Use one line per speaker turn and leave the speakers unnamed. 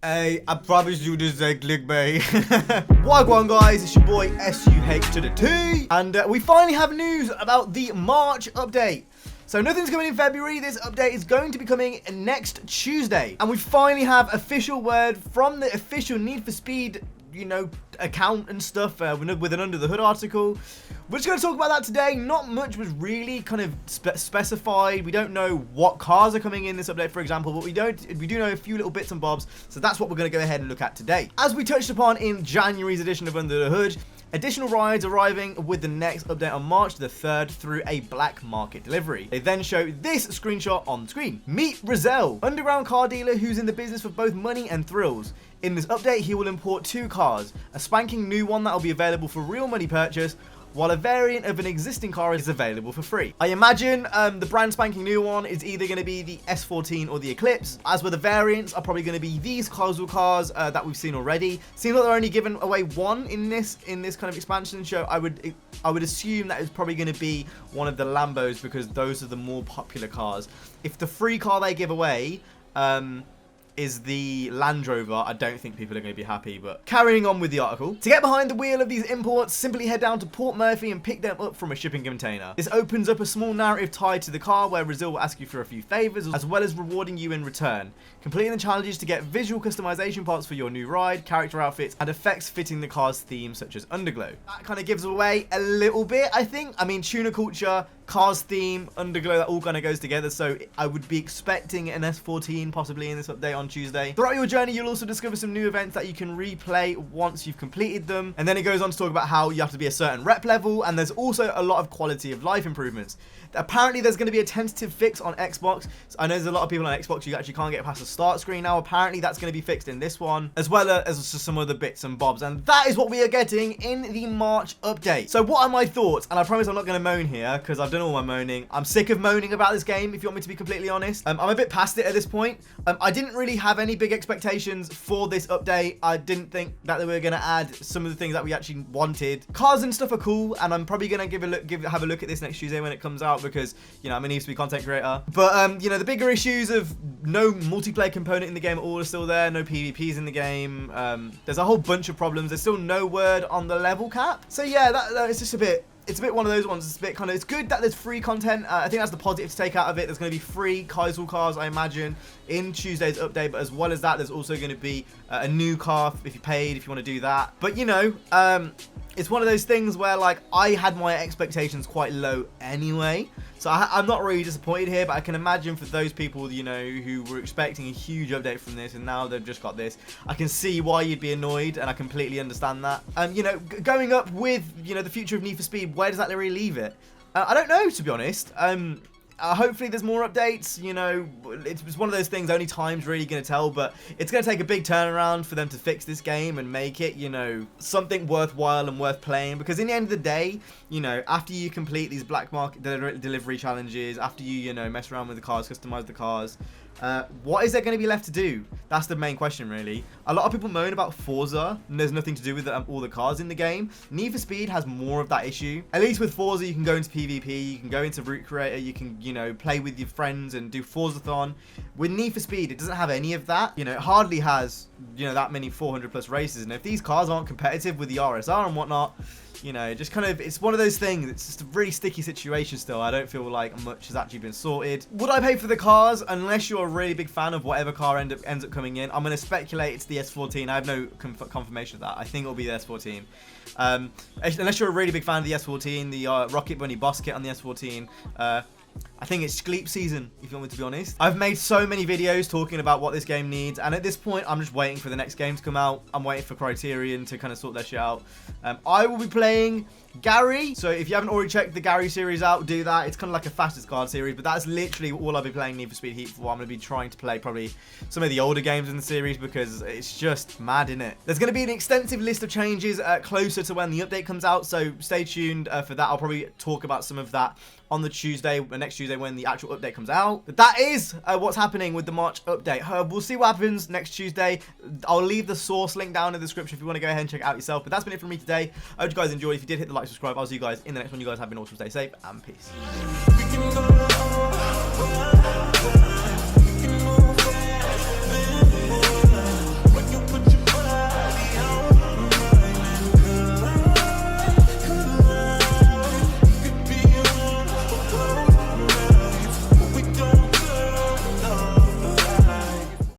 Hey, I promise you this is a clickbait. Wagwan guys, it's your boy SUH to the T. And we finally have news about the March update. So nothing's coming in February. This update is going to be coming next Tuesday. And we finally have official word from the official Need for Speed, account and stuff with an under the hood article. We're just going to talk about that today. Not much was really kind of specified. We don't know what cars are coming in this update, for example, but we do know a few little bits and bobs. So that's what we're going to go ahead and look at today. As we touched upon in January's edition of Under the Hood, additional rides arriving with the next update on March the 3rd through a black market delivery. They then show this screenshot on screen. Meet Rizal, underground car dealer who's in the business for both money and thrills. In this update, he will import 2 cars, a spanking new one that will be available for real money purchase, while a variant of an existing car is available for free. I imagine the brand spanking new one is either going to be the S14 or the Eclipse, as with the variants are probably going to be these casual cars that we've seen already. Seems like they're only giving away one in this kind of expansion show. I would assume that it's probably going to be one of the Lambos, because those are the more popular cars. If the free car they give away is the Land Rover, I don't think people are going to be happy. But carrying on with the article, to get behind the wheel of these imports, simply head down to Port Murphy and pick them up from a shipping container. This opens up a small narrative tied to the car where Rizal will ask you for a few favors as well as rewarding you in return. Completing the challenges to get visual customization parts for your new ride, character outfits, and effects fitting the car's theme, such as underglow. That kind of gives away a little bit, I think. I mean, tuna culture, cars theme, underglow, that all kind of goes together. So I would be expecting an S14 possibly in this update on Tuesday. Throughout your journey, you'll also discover some new events that you can replay once you've completed them. And then it goes on to talk about how you have to be a certain rep level, and there's also a lot of quality of life improvements. Apparently there's going to be a tentative fix on Xbox. So I know there's a lot of people on Xbox you actually can't get past the start screen now. Apparently that's going to be fixed in this one, as well as some other bits and bobs. And that is what we are getting in the March update. So what are my thoughts? And I promise I'm not going to moan here, because I've done all my moaning. I'm sick of moaning about this game, if you want me to be completely honest. I'm a bit past it at this point. I didn't really have any big expectations for this update. I didn't think that they were going to add some of the things that we actually wanted. Cars and stuff are cool, and I'm probably going to have a look at this next Tuesday when it comes out, because I'm a Need for Speed content creator. But the bigger issues of no multiplayer component in the game at all are still there. No PvPs in the game. There's a whole bunch of problems. There's still no word on the level cap. So yeah, that is just a bit. It's a bit one of those ones. It's a bit kind of. It's good that there's free content. I think that's the positive to take out of it. There's going to be free casual cars, I imagine, in Tuesday's update. But as well as that, there's also going to be a new car if you paid, if you want to do that. But it's one of those things where, like, I had my expectations quite low anyway. So I'm not really disappointed here, but I can imagine for those people, who were expecting a huge update from this and now they've just got this, I can see why you'd be annoyed, and I completely understand that. Going up with, the future of Need for Speed, where does that really leave it? I don't know, to be honest. Hopefully there's more updates. It's one of those things only time's really going to tell, but it's going to take a big turnaround for them to fix this game and make it, something worthwhile and worth playing. Because in the end of the day, after you complete these black market delivery challenges, after you, mess around with the cars, customize the cars, what is there going to be left to do? That's the main question, really. A lot of people moan about Forza, and there's nothing to do with all the cars in the game. Need for Speed has more of that issue. At least with Forza, you can go into PvP, you can go into Route Creator, you can, play with your friends and do Forzathon. With Need for Speed, it doesn't have any of that. It hardly has, that many 400 plus races. And if these cars aren't competitive with the RSR and whatnot, just kind of, it's one of those things. It's just a really sticky situation still. I don't feel like much has actually been sorted. Would I pay for the cars? Unless you're a really big fan of whatever car ends up coming in. I'm going to speculate it's the S14. I have no confirmation of that. I think it'll be the S14. Unless you're a really big fan of the S14, the Rocket Bunny boss kit on the S14, I think it's Skleep season, if you want me to be honest. I've made so many videos talking about what this game needs, and at this point, I'm just waiting for the next game to come out. I'm waiting for Criterion to kind of sort their shit out. I will be playing Gary, so if you haven't already checked the Gary series out, do that. It's kind of like a fastest card series, but that's literally all I'll be playing Need for Speed Heat for. I'm going to be trying to play probably some of the older games in the series, because it's just mad, isn't it? There's going to be an extensive list of changes closer to when the update comes out, so stay tuned for that. I'll probably talk about some of that on the next Tuesday when the actual update comes out. But that is what's happening with the March update. We'll see what happens next Tuesday. I'll leave the source link down in the description if you want to go ahead and check it out yourself. But that's been it from me today. I hope you guys enjoyed. If you did, hit the like, subscribe. I'll see you guys in the next one. You guys have been awesome. Stay safe and peace.